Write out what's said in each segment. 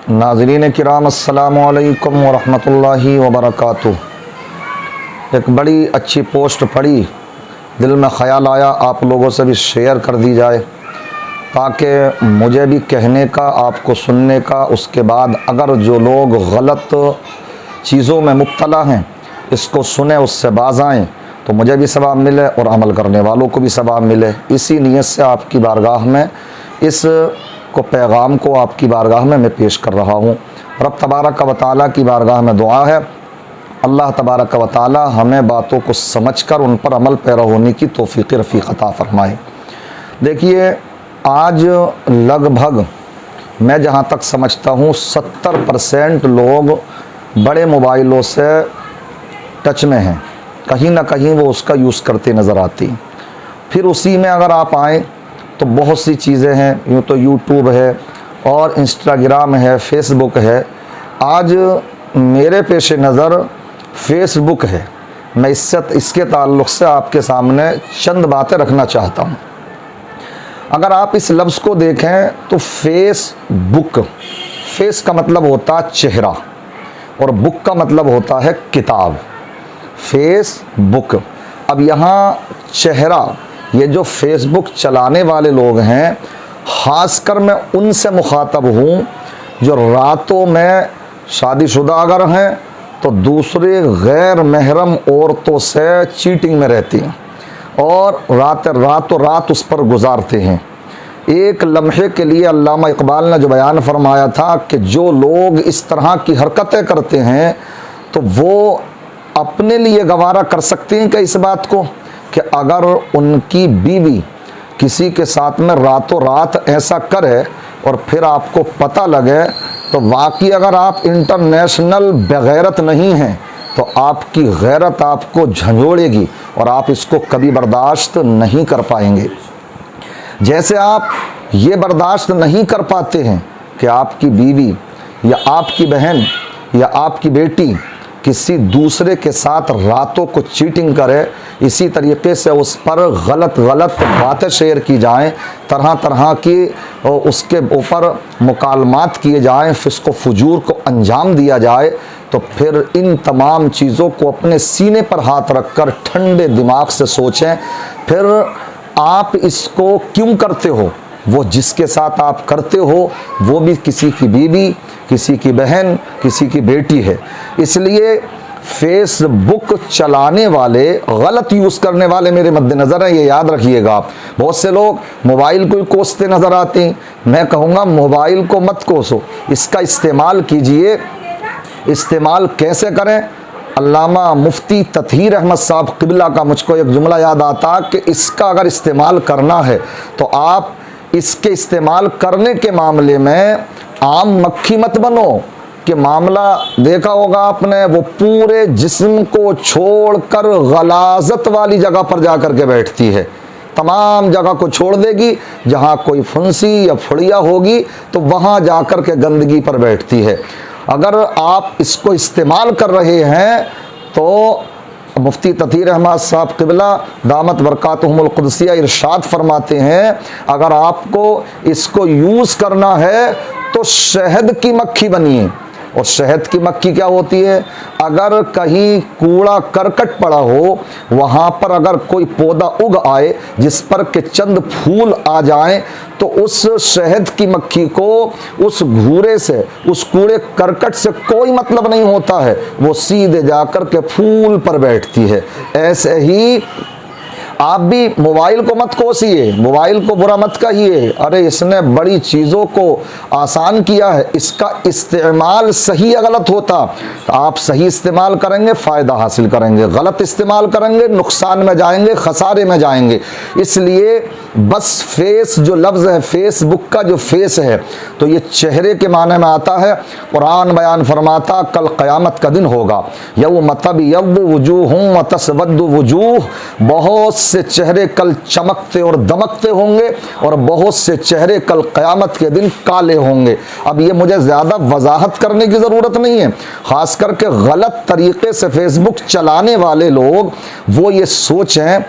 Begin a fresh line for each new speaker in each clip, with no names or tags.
नाज़रीन किराम अस्सलामु अलैकुम वरहमतुल्लाहि वबरकातुह। एक बड़ी अच्छी पोस्ट पढ़ी, दिल में ख़याल आया आप लोगों से भी शेयर कर दी जाए ताकि मुझे भी कहने का, आपको सुनने का, उसके बाद अगर जो लोग गलत चीज़ों में मुब्तला हैं इसको सुने, उससे बाज आएँ तो मुझे भी सवाब मिले और अमल करने वालों को भी सवाब मिले। इसी नीयत से आपकी बारगाह में इस को पैगाम को आपकी बारगाह में मैं पेश कर रहा हूँ। रब तबारक व तआला की बारगाह में दुआ है, अल्लाह तबारक व तआला हमें बातों को समझकर उन पर अमल पैरा होने की तौफीक रफ़ीक अता फ़रमाए। देखिए, आज लगभग मैं जहाँ तक समझता हूँ 70% लोग बड़े मोबाइलों से टच में हैं, कहीं ना कहीं वो उसका यूज़ करते नज़र आती। फिर उसी में अगर आप आएँ तो बहुत सी चीज़ें हैं, यूँ तो यूट्यूब है और इंस्टाग्राम है, फेसबुक है। आज मेरे पेश नज़र फेसबुक है। मैं इसके ताल्लुक़ से आपके सामने चंद बातें रखना चाहता हूँ। अगर आप इस लफ्ज़ को देखें तो फेसबुक, फेस का मतलब होता है चेहरा और बुक का मतलब होता है किताब। फेसबुक, अब यहाँ चेहरा, ये जो फेसबुक चलाने वाले लोग हैं, ख़ासकर मैं उनसे मुखातब हूँ जो रातों में शादीशुदा अगर हैं तो दूसरे गैर महरम औरतों से चीटिंग में रहती हैं और रातों रात उस पर गुजारते हैं। एक लम्हे के लिए अल्लामा इकबाल ने जो बयान फरमाया था कि जो लोग इस तरह की हरकतें करते हैं तो वो अपने लिए गवारा कर सकते हैं क्या इस बात को कि अगर उनकी बीवी किसी के साथ में रातों रात ऐसा करे और फिर आपको पता लगे तो वाकई अगर आप इंटरनेशनल बेगैरत नहीं हैं तो आपकी गैरत आपको झंझोड़ेगी और आप इसको कभी बर्दाश्त नहीं कर पाएंगे। जैसे आप ये बर्दाश्त नहीं कर पाते हैं कि आपकी बीवी या आपकी बहन या आपकी बेटी किसी दूसरे के साथ रातों को चीटिंग करे, इसी तरीके से उस पर गलत बातें शेयर की जाएं, तरह तरह की उसके ऊपर मुकालमात किए जाएं, फिस्को फुजूर को अंजाम दिया जाए, तो फिर इन तमाम चीज़ों को अपने सीने पर हाथ रखकर ठंडे दिमाग से सोचें। फिर आप इसको क्यों करते हो? वो जिसके साथ आप करते हो वो भी किसी की बीवी, किसी की बहन, किसी की बेटी है। इसलिए फेसबुक चलाने वाले, गलत यूज़ करने वाले मेरे मद्देनज़र हैं, ये याद रखिएगा आप। बहुत से लोग मोबाइल को ही कोसते नज़र आते हैं। मैं कहूँगा मोबाइल को मत कोसो, इसका इस्तेमाल कीजिए। इस्तेमाल कैसे करें? अल्लामा मुफ्ती ततहीर अहमद साहब क़िबला का मुझको एक जुमला याद आता कि इसका अगर इस्तेमाल करना है तो आप इसके इस्तेमाल करने के मामले में आम मक्खी मत बनो कि मामला देखा होगा आपने, वो पूरे जिस्म को छोड़कर गलाजत वाली जगह पर जा कर के बैठती है। तमाम जगह को छोड़ देगी, जहाँ कोई फुंसी या फुड़िया होगी तो वहाँ जा कर के गंदगी पर बैठती है। अगर आप इसको इस्तेमाल कर रहे हैं तो मुफ्ती ततहीर अहमद साहब क़िबला दामत बरकातुहुमुल क़ुदसिया इरशाद फरमाते हैं, अगर आपको इसको यूज़ करना है तो शहद की मक्खी बनिए। और शहद की मक्खी क्या होती है? अगर कहीं कूड़ा करकट पड़ा हो, वहाँ पर अगर कोई पौधा उग आए जिस पर के चंद फूल आ जाएं, तो उस शहद की मक्खी को उस घूरे से, उस कूड़े करकट से कोई मतलब नहीं होता है, वो सीधे जाकर के फूल पर बैठती है। ऐसे ही आप भी मोबाइल को मत कोसिए, मोबाइल को बुरा मत कहिए, अरे इसने बड़ी चीज़ों को आसान किया है। इसका इस्तेमाल सही या गलत होता, तो आप सही इस्तेमाल करेंगे फ़ायदा हासिल करेंगे, गलत इस्तेमाल करेंगे नुकसान में जाएंगे, खसारे में जाएंगे। इसलिए बस फेस जो लफ्ज़ है, फेसबुक का जो फेस है, तो ये चेहरे के माने में आता है। कुरान बयान फरमाता कल क़यामत का दिन होगा, यौम तबयद्दु वजूहुम व तस्वद्दु वजूह, बहुत से चेहरे कल चमकते और दमकते होंगे और बहुत से चेहरे कल क़यामत के दिन काले होंगे। अब ये मुझे ज़्यादा वजाहत करने की ज़रूरत नहीं है। ख़ास करके गलत तरीक़े से फेसबुक चलाने वाले लोग वो ये सोचें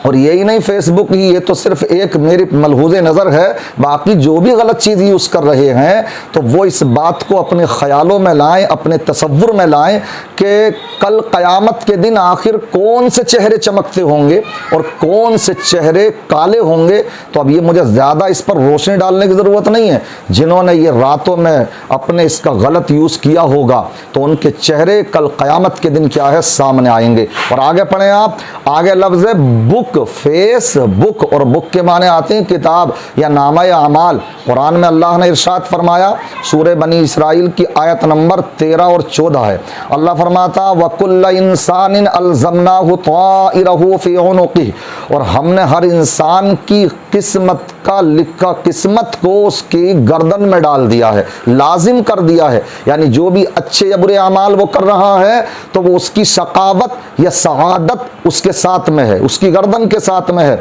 और यही नहीं फेसबुक ही, ये तो सिर्फ एक मेरी मलहूज़े नज़र है, बाकी जो भी गलत चीज़ यूज़ कर रहे हैं तो वो इस बात को अपने ख्यालों में लाएं, अपने तसव्वुर में लाएं कि कल क़यामत के दिन आखिर कौन से चेहरे चमकते होंगे और कौन से चेहरे काले होंगे। तो अब ये मुझे ज़्यादा इस पर रोशनी डालने की ज़रूरत नहीं है। जिन्होंने ये रातों में अपने इसका गलत यूज़ किया होगा तो उनके चेहरे कल क़यामत के दिन क्या है, सामने आएंगे। और आगे पढ़ें आप, आगे लफ्ज़ है बुक, फेसबुक, और बुक के माने आते हैं किताब या नामा अमाल। कुरान में अल्लाह ने इरशाद फरमाया, सूरह बनी इसराइल की आयत नंबर 13 और 14 है। अल्लाह फरमाता वकुल्ल इंसानिन अलज़मनाहु ताइरहु फी उनुक़िही, और हमने हर इंसान की किस्मत का लिखा, किस्मत को उसकी गर्दन में डाल दिया है, लाजिम कर दिया है। यानी जो भी अच्छे या बुरे अमाल वो कर रहा है तो वो उसकी शकावत या सआदत उसके साथ में है, उसकी गर्दन के साथ में है।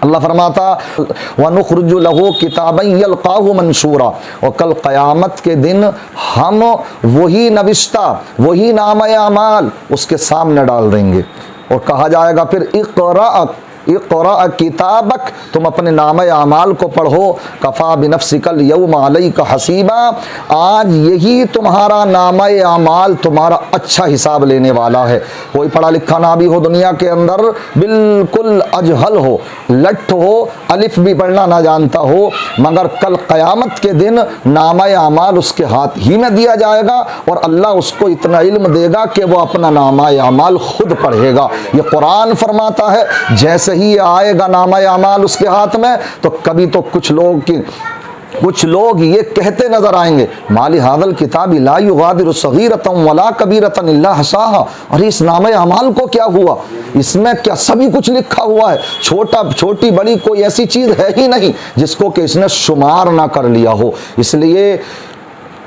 अल्लाह फरमाता वनुखरुजु लहू किताबन यल्क़ाहु मंशूरा, और कल क़यामत के दिन हम वही नविश्ता, वही नामे अमाल उसके सामने डाल देंगे और कहा जाएगा फिर इक़रा किताबक, तुम अपने नामे अमाल को पढ़ो, कफ़ा बिनफ्सिकल यौम अलैका हसीबा, आज यही तुम्हारा नामे अमाल तुम्हारा अच्छा हिसाब लेने वाला है। कोई पढ़ा लिखा ना भी हो दुनिया के अंदर, बिल्कुल अजहल हो, लठ हो, अलिफ भी पढ़ना ना जानता हो, मगर कल क़यामत के दिन नामे अमाल उसके हाथ ही में दिया जाएगा और अल्लाह उसको इतना इल्म देगा कि वो अपना नामे अमाल खुद पढ़ेगा। ये कुरान फरमाता है जैसे ही आएगा नामा अमाल उसके हाथ में तो कभी तो कुछ लोग ये कहते नजर आएंगे, माली हादल किताब ला युगादिरु सगीरतन वला कबीरतन इल्ला हसाहा, और इस नामे अमाल को क्या हुआ, इसमें क्या सभी कुछ लिखा हुआ है, छोटी बड़ी कोई ऐसी चीज है ही नहीं जिसको कि इसने शुमार ना कर लिया हो। इसलिए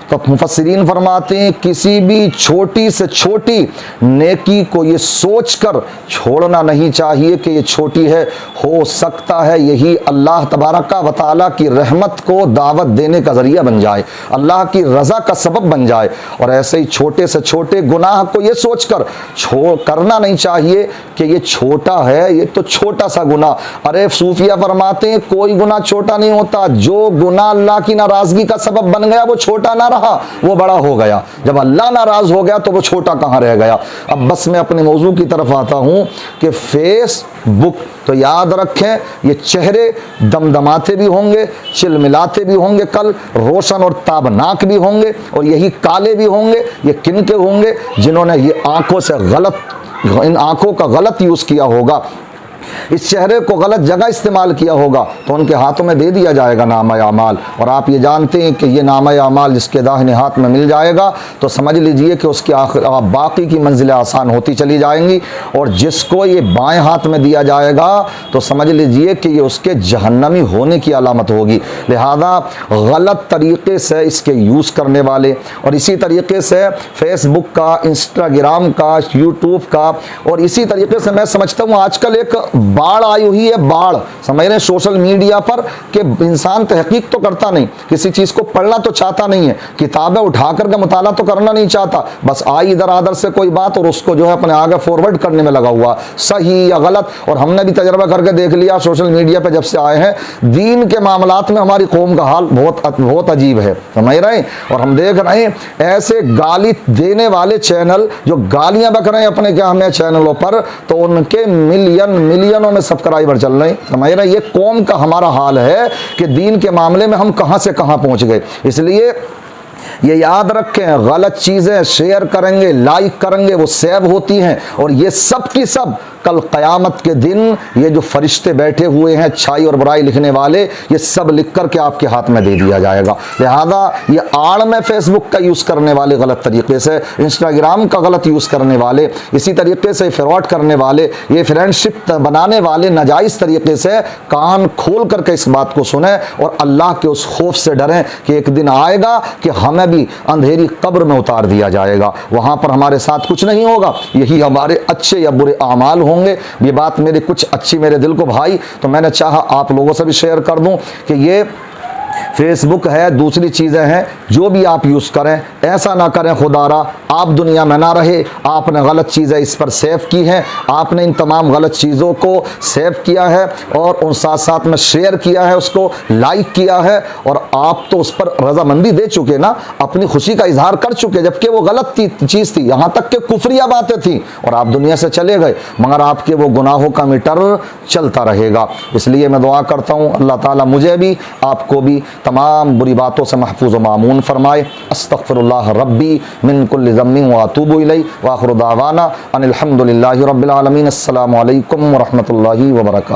तो मुफस्सिरीन फरमाते हैं किसी भी छोटी से छोटी नेकी को ये सोचकर छोड़ना नहीं चाहिए कि ये छोटी है, हो सकता है यही अल्लाह तबारक व तआला की रहमत को दावत देने का ज़रिया बन जाए, अल्लाह की रज़ा का सबब बन जाए। और ऐसे ही छोटे से छोटे गुनाह को ये सोचकर करना नहीं चाहिए कि ये छोटा है, ये तो छोटा सा गुनाह। अरे सूफिया फरमाते हैं कोई गुनाह छोटा नहीं होता, जो गुनाह अल्लाह की नाराज़गी का सबब बन गया वो छोटा ना रहा, वो बड़ा हो गया। जब अल्लाह नाराज हो गया तो वो छोटा कहाँ रह गया। अब बस मैं अपने मौजू की तरफ आता हूँ कि फेसबुक, तो याद रखें ये चेहरे दमदमाते भी होंगे, चिलमिलाते भी होंगे, कल रोशन और ताबनाक भी होंगे, और यही काले भी होंगे। ये किन के होंगे? जिन्होंने ये इन आंखों का गलत यूज़ किया होगा, इस चेहरे को गलत जगह इस्तेमाल किया होगा, तो उनके हाथों में दे दिया जाएगा नामा अमाल। और आप ये जानते हैं कि ये नामा अमाल जिसके दाहिने हाथ में मिल जाएगा तो समझ लीजिए कि उसकी बाकी की मंजिलें आसान होती चली जाएंगी, और जिसको ये बाएं हाथ में दिया जाएगा तो समझ लीजिए कि ये उसके जहन्नमी होने की अलामत होगी। लिहाजा गलत तरीके से इसके यूज़ करने वाले, और इसी तरीके से फेसबुक का, इंस्टाग्राम का, यूट्यूब का, और इसी तरीके से मैं समझता हूँ आजकल एक बाढ़ आई हुई है, बाढ़ समझ रहे सोशल मीडिया पर, कि इंसान तहकीक तो करता नहीं, किसी चीज को पढ़ना तो चाहता नहीं है, किताबें उठा करके मुताला तो करना नहीं चाहता, बस आई इधर आधर से कोई बात और उसको जो है अपने आगे फॉरवर्ड करने में लगा हुआ, सही या गलत। और हमने भी तजर्बा करके देख लिया सोशल मीडिया पे जब से आए हैं, दीन के मामलात में हमारी कौम का हाल बहुत अजीब है, समझ रहे हैं। और हम देख रहे हैं ऐसे गाली देने वाले चैनल जो गालियां बक रहे हैं अपने क्या हमें चैनलों पर, तो उनके मिलियनों में सब्सक्राइबर चल रहे हैं, समझ रहे हैं। ये कौम का हमारा हाल है कि दीन के मामले में हम कहां से कहां पहुंच गए। इसलिए ये याद रखें, गलत चीज़ें शेयर करेंगे, लाइक करेंगे, वो सेव होती हैं, और ये सब की सब कल क़यामत के दिन ये जो फरिश्ते बैठे हुए हैं अच्छाई और बुराई लिखने वाले, ये सब लिख करके आपके हाथ में दे दिया जाएगा। लिहाजा ये आड़ में फेसबुक का यूज़ करने वाले गलत तरीके से, इंस्टाग्राम का गलत यूज़ करने वाले, इसी तरीके से फ्रॉड करने वाले, ये फ्रेंडशिप बनाने वाले नाजायज़ तरीके से कान खोल करके इस बात को सुने और अल्लाह के उस खौफ से डरें कि एक दिन आएगा कि हमें भी अंधेरी कब्र में उतार दिया जाएगा, वहाँ पर हमारे साथ कुछ नहीं होगा, यही हमारे अच्छे या बुरे आमाल होंगे। ये बात मेरी कुछ अच्छी मेरे दिल को भाई, तो मैंने चाहा आप लोगों से भी शेयर कर दूं कि ये फेसबुक है, दूसरी चीज़ें हैं, जो भी आप यूज़ करें ऐसा ना करें खुदारा आप दुनिया में ना रहे, आपने गलत चीज़ें इस पर सेव की हैं, आपने इन तमाम गलत चीज़ों को सेव किया है और उन साथ साथ में शेयर किया है, उसको लाइक किया है, और आप तो उस पर रजामंदी दे चुके ना, अपनी खुशी का इजहार कर चुके, जबकि वो गलत चीज़ थी, यहाँ तक कि कुफरिया बातें थी, और आप दुनिया से चले गए, मगर आपके वो गुनाहों का मीटर चलता रहेगा। इसलिए मैं दुआ करता हूँ अल्लाह ताला मुझे भी आपको भी तमाम बुरी बातों से महफूज व मामून फरमाए। अस्तगफिरुल्लाह रब्बी मिन कुल्लि ज़म्बिन व अतूबु इलैहि व आखिरु दावाना अनिल हम्दुलिल्लाहि रब्बिल आलमीन। अस्सलामु अलैकुम व रहमतुल्लाहि व बरकातुहू।